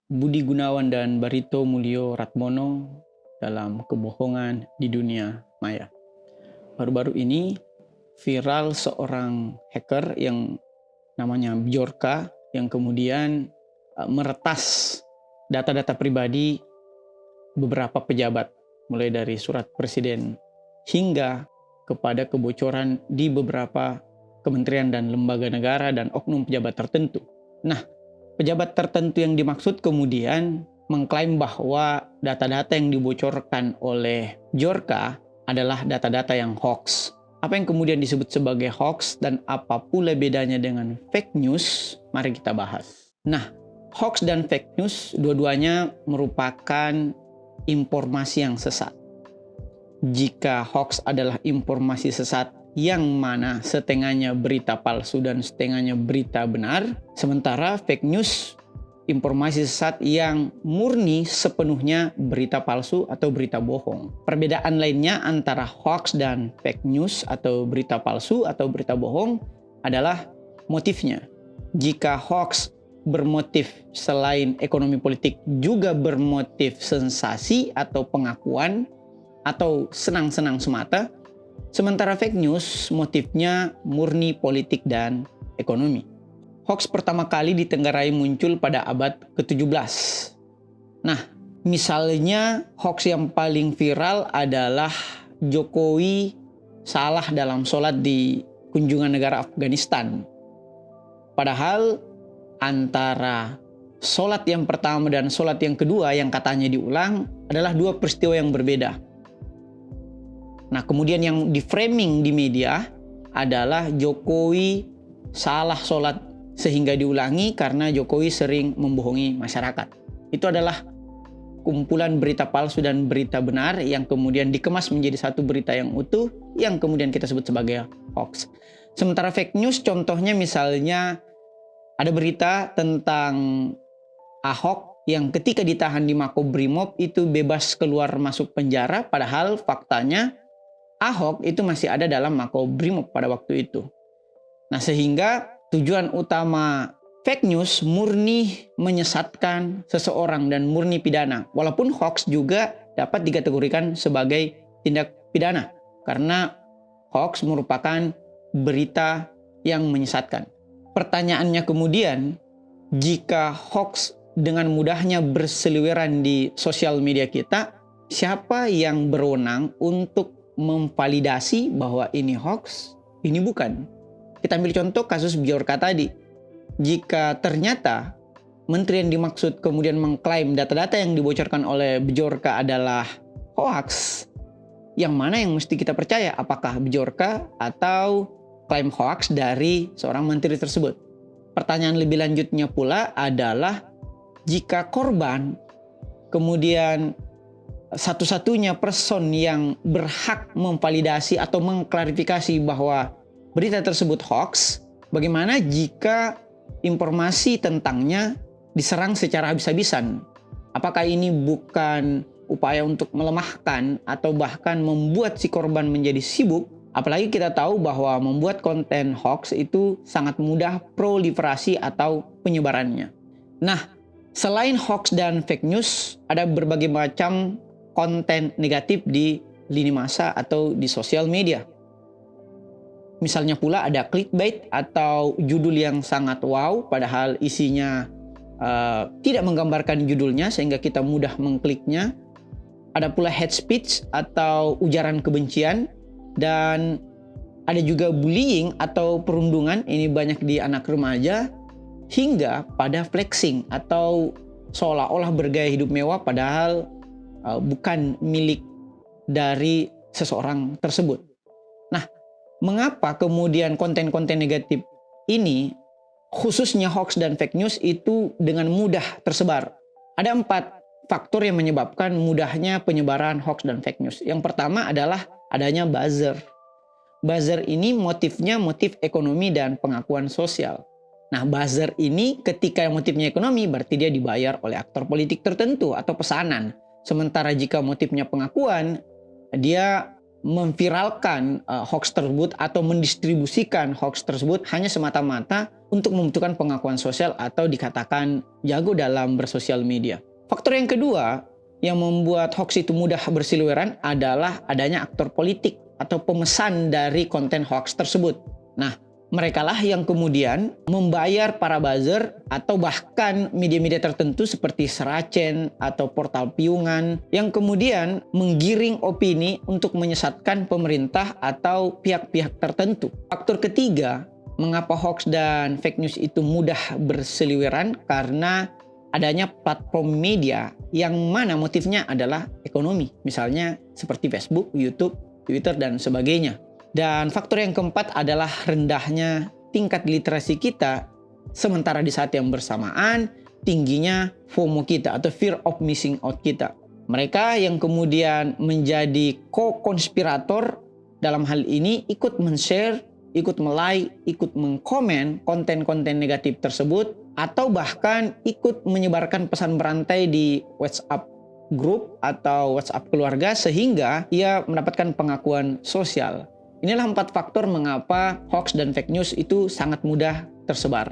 Budi Gunawan dan Barito Mulyo Ratmono dalam kebohongan di dunia maya. Baru-baru ini viral seorang hacker yang namanya Bjorka yang kemudian meretas data-data pribadi beberapa pejabat, mulai dari surat presiden hingga kepada kebocoran di beberapa kementerian dan lembaga negara dan oknum pejabat tertentu. Nah, pejabat tertentu yang dimaksud kemudian mengklaim bahwa data-data yang dibocorkan oleh Bjorka adalah data-data yang hoax. Apa yang kemudian disebut sebagai hoax dan apa pula bedanya dengan fake news? Mari kita bahas. Nah, hoax dan fake news dua-duanya merupakan informasi yang sesat. Jika hoax adalah informasi sesat yang mana setengahnya berita palsu dan setengahnya berita benar, sementara fake news informasi sesat yang murni sepenuhnya berita palsu atau berita bohong. Perbedaan lainnya antara hoax dan fake news atau berita palsu atau berita bohong adalah motifnya. Jika hoax bermotif selain ekonomi politik juga bermotif sensasi atau pengakuan atau senang-senang semata, sementara fake news motifnya murni politik dan ekonomi. Hoax pertama kali ditenggarai muncul pada abad ke-17. Nah, misalnya hoax yang paling viral adalah Jokowi salah dalam sholat di kunjungan negara Afghanistan. Padahal antara sholat yang pertama dan sholat yang kedua yang katanya diulang adalah dua peristiwa yang berbeda. Nah, kemudian yang di-framing di media adalah Jokowi salah sholat sehingga diulangi karena Jokowi sering membohongi masyarakat. Itu adalah kumpulan berita palsu dan berita benar yang kemudian dikemas menjadi satu berita yang utuh yang kemudian kita sebut sebagai hoax. Sementara fake news contohnya misalnya ada berita tentang Ahok yang ketika ditahan di Makobrimob itu bebas keluar masuk penjara, padahal faktanya Ahok itu masih ada dalam Makobrimob pada waktu itu. Nah, sehingga tujuan utama fake news murni menyesatkan seseorang dan murni pidana. Walaupun hoax juga dapat dikategorikan sebagai tindak pidana karena hoax merupakan berita yang menyesatkan. Pertanyaannya kemudian, jika hoax dengan mudahnya berseliweran di sosial media kita, siapa yang berwenang untuk memvalidasi bahwa ini hoax, ini bukan? Kita ambil contoh kasus Bjorka tadi. Jika ternyata menteri yang dimaksud kemudian mengklaim data-data yang dibocorkan oleh Bjorka adalah hoax, yang mana yang mesti kita percaya? Apakah Bjorka atau klaim hoax dari seorang menteri tersebut? Pertanyaan lebih lanjutnya pula adalah jika korban kemudian satu-satunya person yang berhak memvalidasi atau mengklarifikasi bahwa berita tersebut hoax, bagaimana jika informasi tentangnya diserang secara habis-habisan? Apakah ini bukan upaya untuk melemahkan atau bahkan membuat si korban menjadi sibuk? Apalagi kita tahu bahwa membuat konten hoax itu sangat mudah proliferasi atau penyebarannya. Nah, selain hoax dan fake news, ada berbagai macam konten negatif di lini masa atau di sosial media. Misalnya pula ada clickbait atau judul yang sangat wow, padahal isinya tidak menggambarkan judulnya sehingga kita mudah mengkliknya. Ada pula hate speech atau ujaran kebencian, dan ada juga bullying atau perundungan, ini banyak di anak remaja, hingga pada flexing atau seolah-olah bergaya hidup mewah padahal bukan milik dari seseorang tersebut. Nah, mengapa kemudian konten-konten negatif ini, khususnya hoax dan fake news itu dengan mudah tersebar? Ada 4 faktor yang menyebabkan mudahnya penyebaran hoax dan fake news. Yang pertama adalah adanya buzzer. Buzzer ini motifnya motif ekonomi dan pengakuan sosial. Nah, buzzer ini ketika motifnya ekonomi berarti dia dibayar oleh aktor politik tertentu atau pesanan. Sementara jika motifnya pengakuan, dia memviralkan hoax tersebut atau mendistribusikan hoax tersebut hanya semata-mata untuk membutuhkan pengakuan sosial atau dikatakan jago dalam bersosial media. Faktor yang kedua yang membuat hoax itu mudah berseliweran adalah adanya aktor politik atau pemesan dari konten hoax tersebut. Nah, merekalah yang kemudian membayar para buzzer atau bahkan media-media tertentu seperti Seracen atau portal piungan yang kemudian menggiring opini untuk menyesatkan pemerintah atau pihak-pihak tertentu. Faktor ketiga, mengapa hoax dan fake news itu mudah berseliweran karena adanya platform media yang mana motifnya adalah ekonomi. Misalnya seperti Facebook, YouTube, Twitter, dan sebagainya. Dan faktor yang keempat adalah rendahnya tingkat literasi kita, sementara di saat yang bersamaan tingginya FOMO kita atau fear of missing out kita. Mereka yang kemudian menjadi co-konspirator dalam hal ini ikut men-share, ikut melike, ikut mengkomen konten-konten negatif tersebut, atau bahkan ikut menyebarkan pesan berantai di WhatsApp grup atau WhatsApp keluarga sehingga ia mendapatkan pengakuan sosial. Inilah 4 faktor mengapa hoax dan fake news itu sangat mudah tersebar.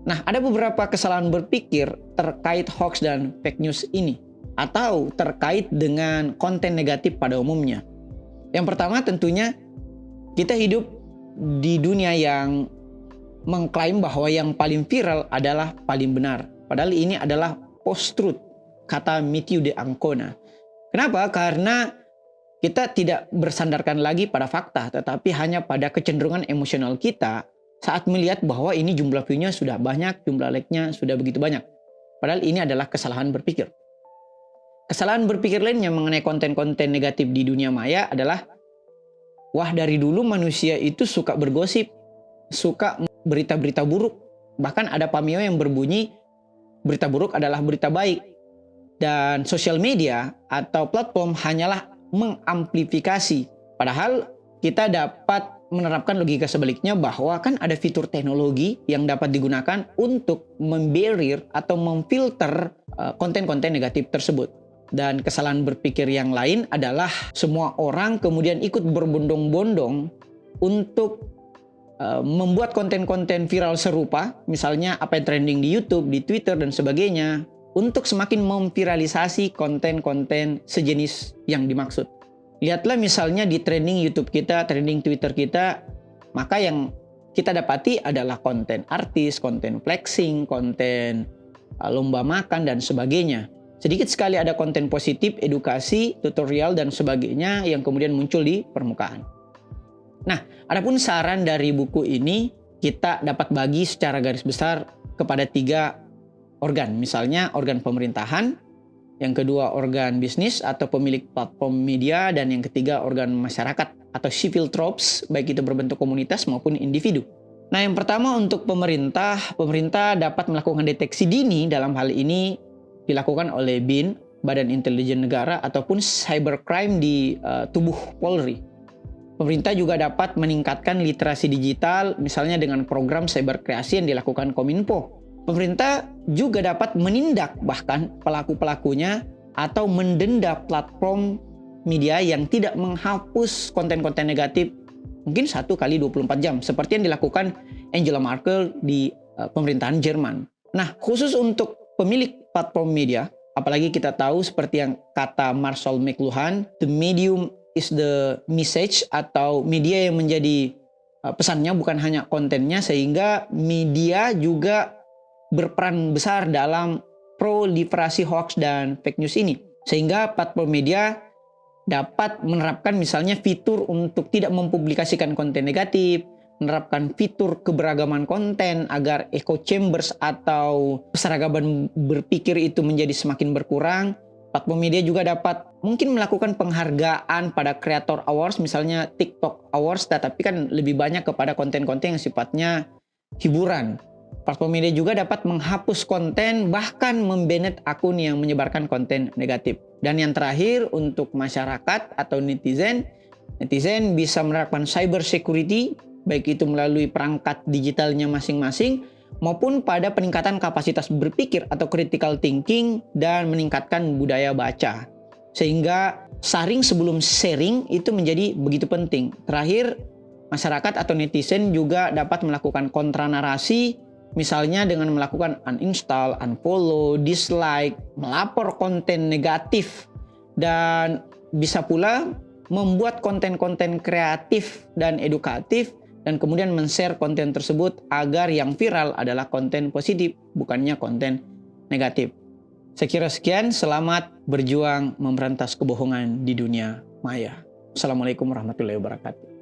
Nah, ada beberapa kesalahan berpikir terkait hoax dan fake news ini atau terkait dengan konten negatif pada umumnya. Yang pertama tentunya kita hidup di dunia yang mengklaim bahwa yang paling viral adalah paling benar. Padahal ini adalah post-truth, kata Matthew de Ancona. Kenapa? Karena kita tidak bersandarkan lagi pada fakta, tetapi hanya pada kecenderungan emosional kita saat melihat bahwa ini jumlah view-nya sudah banyak, jumlah like-nya sudah begitu banyak. Padahal ini adalah kesalahan berpikir. Kesalahan berpikir lainnya mengenai konten-konten negatif di dunia maya adalah, wah dari dulu manusia itu suka bergosip, suka berita-berita buruk. Bahkan ada pameo yang berbunyi, berita buruk adalah berita baik. Dan sosial media atau platform hanyalah mengamplifikasi. Padahal kita dapat menerapkan logika sebaliknya bahwa kan ada fitur teknologi yang dapat digunakan untuk membarrier atau memfilter konten-konten negatif tersebut. Dan kesalahan berpikir yang lain adalah semua orang kemudian ikut berbondong-bondong untuk membuat konten-konten viral serupa, misalnya apa yang trending di YouTube, di Twitter, dan sebagainya, untuk semakin memviralisasi konten-konten sejenis yang dimaksud. Lihatlah misalnya di trending YouTube kita, trending Twitter kita, maka yang kita dapati adalah konten artis, konten flexing, konten lomba makan, dan sebagainya. Sedikit sekali ada konten positif, edukasi, tutorial, dan sebagainya yang kemudian muncul di permukaan. Nah, adapun saran dari buku ini, kita dapat bagi secara garis besar kepada 3 organ, misalnya organ pemerintahan, yang kedua organ bisnis atau pemilik platform media, dan yang ketiga organ masyarakat atau civil troops, baik itu berbentuk komunitas maupun individu. Nah, yang pertama untuk pemerintah dapat melakukan deteksi dini, dalam hal ini dilakukan oleh BIN, Badan Intelijen Negara, ataupun cybercrime di tubuh Polri. Pemerintah juga dapat meningkatkan literasi digital, misalnya dengan program cyber kreasi yang dilakukan Kominfo. Pemerintah juga dapat menindak bahkan pelaku-pelakunya atau mendenda platform media yang tidak menghapus konten-konten negatif mungkin 1 kali 24 jam seperti yang dilakukan Angela Merkel di pemerintahan Jerman. Nah, khusus untuk pemilik platform media, apalagi kita tahu seperti yang kata Marshall McLuhan, the medium is the message, atau media yang menjadi pesannya bukan hanya kontennya, sehingga media juga berperan besar dalam proliferasi hoax dan fake news ini. Sehingga platform media dapat menerapkan misalnya fitur untuk tidak mempublikasikan konten negatif, menerapkan fitur keberagaman konten agar echo chambers atau keseragaman berpikir itu menjadi semakin berkurang. Platform media juga dapat mungkin melakukan penghargaan pada Creator Awards, misalnya TikTok Awards, tetapi kan lebih banyak kepada konten-konten yang sifatnya hiburan. Platform media juga dapat menghapus konten, bahkan membanet akun yang menyebarkan konten negatif. Dan yang terakhir untuk masyarakat atau netizen bisa menerapkan cyber security, baik itu melalui perangkat digitalnya masing-masing, maupun pada peningkatan kapasitas berpikir atau critical thinking dan meningkatkan budaya baca. Sehingga saring sebelum sharing itu menjadi begitu penting. Terakhir, masyarakat atau netizen juga dapat melakukan kontra narasi, misalnya dengan melakukan uninstall, unfollow, dislike, melapor konten negatif, dan bisa pula membuat konten-konten kreatif dan edukatif, dan kemudian men-share konten tersebut agar yang viral adalah konten positif, bukannya konten negatif. Saya kira sekian, selamat berjuang memberantas kebohongan di dunia maya. Assalamualaikum warahmatullahi wabarakatuh.